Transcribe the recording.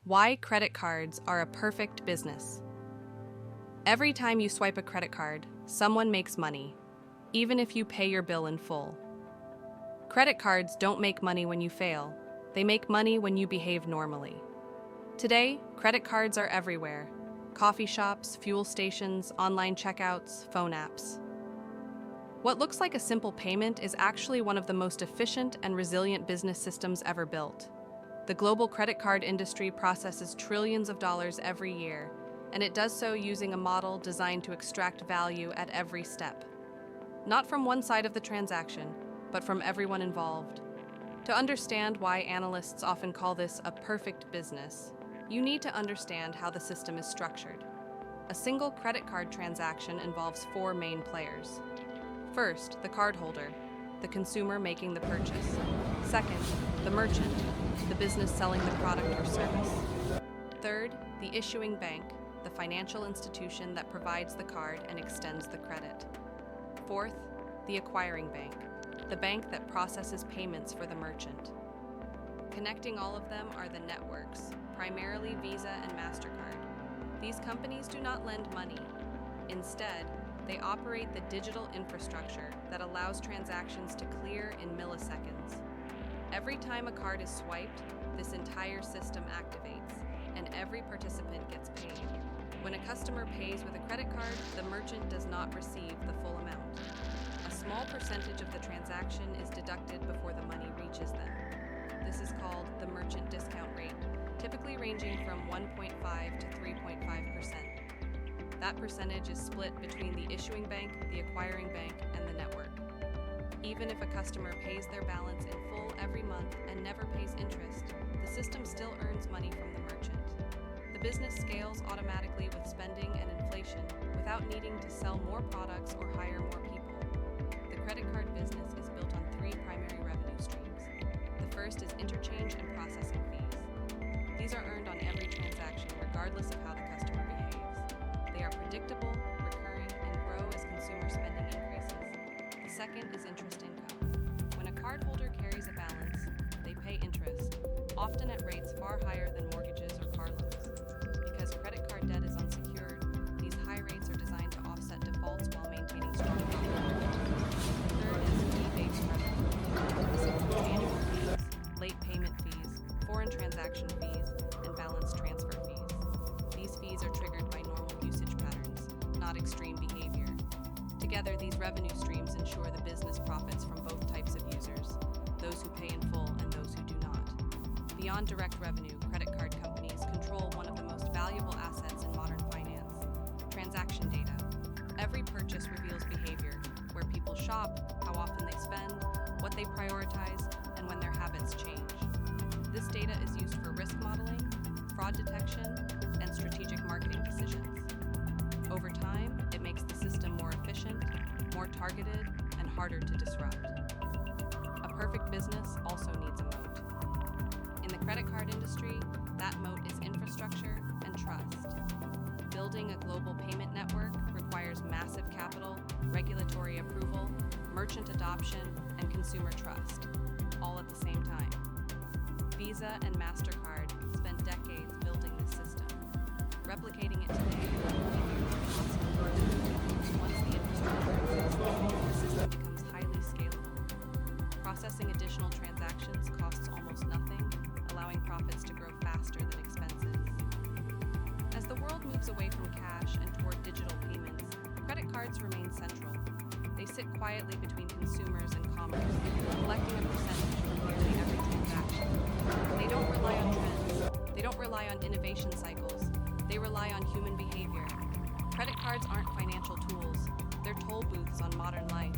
Why credit cards are a perfect business. Every time you swipe a credit card, someone makes money, even if you pay your bill in full. Credit cards don't make money when you fail. They make money when you behave normally. Today, credit cards are everywhere. Coffee shops, fuel stations, online checkouts, phone apps. What looks like a simple payment is actually one of the most efficient and resilient business systems ever built. The global credit card industry processes trillions of dollars every year, and it does so using a model designed to extract value at every step. Not from one side of the transaction, but from everyone involved. To understand why analysts often call this a perfect business, you need to understand how the system is structured. A single credit card transaction involves four main players. First, the cardholder, the consumer making the purchase. Second, the merchant, the business selling the product or service. Third, the issuing bank, the financial institution that provides the card and extends the credit. Fourth, the acquiring bank, the bank that processes payments for the merchant. Connecting all of them are the networks, primarily Visa and MasterCard. These companies do not lend money. Instead, they operate the digital infrastructure that allows transactions to clear in milliseconds. Every time a card is swiped, this entire system activates, and every participant gets paid. When a customer pays with a credit card, the merchant does not receive the full amount. A small percentage of the transaction is deducted before the money reaches them. This is called the merchant discount rate, typically ranging from 1.5 to 3.5%. That percentage is split between the issuing bank, the acquiring bank, and the network. Even if a customer pays their balance in full every month and never pays interest, the system still earns money from the merchant. The business scales automatically with spending and inflation without needing to sell more products or hire more people. The credit card business is built on three primary revenue streams. The first is interchange and processing fees. These are earned on every transaction, regardless of how the customer behaves. They are predictable, recurring, and grow as consumer spending increases. The second is interest income. When a cardholder carries a balance, they pay interest, often at rates far higher than mortgages or car loans. Because credit card debt is unsecured, these high rates are designed to offset defaults while maintaining strong profitability. The third is fee-based revenue. This includes annual fees, late payment fees, foreign transaction fees, and balance transfer fees. These fees are triggered by normal usage patterns, not extreme behavior. Together, these revenue streams ensure the business profits from both types of users, those who pay in full and those who do not. Beyond direct revenue, credit card companies control one of the most valuable assets in modern finance: transaction data. Every purchase reveals behavior, where people shop, how often they spend, what they prioritize, and when their habits change. This data is used for risk modeling, fraud detection, and strategic marketing decisions. Over time, it makes the system more efficient, more targeted, and harder to disrupt. A perfect business also needs a moat. In the credit card industry, that moat is infrastructure and trust. Building a global payment network requires massive capital, regulatory approval, merchant adoption, and consumer trust, all at the same time. Visa and MasterCard spent decades building this system. Replicating it today once the infrastructure exists, the system becomes highly scalable. Processing additional transactions costs almost nothing, allowing profits to grow faster than expenses. As the world moves away from cash and toward digital payments, credit cards remain central. They sit quietly between consumers and commerce, collecting a percentage from nearly every transaction. They don't rely on trends. They don't rely on innovation cycles. They rely on human behavior. Credit cards aren't financial tools. They're toll booths on modern life.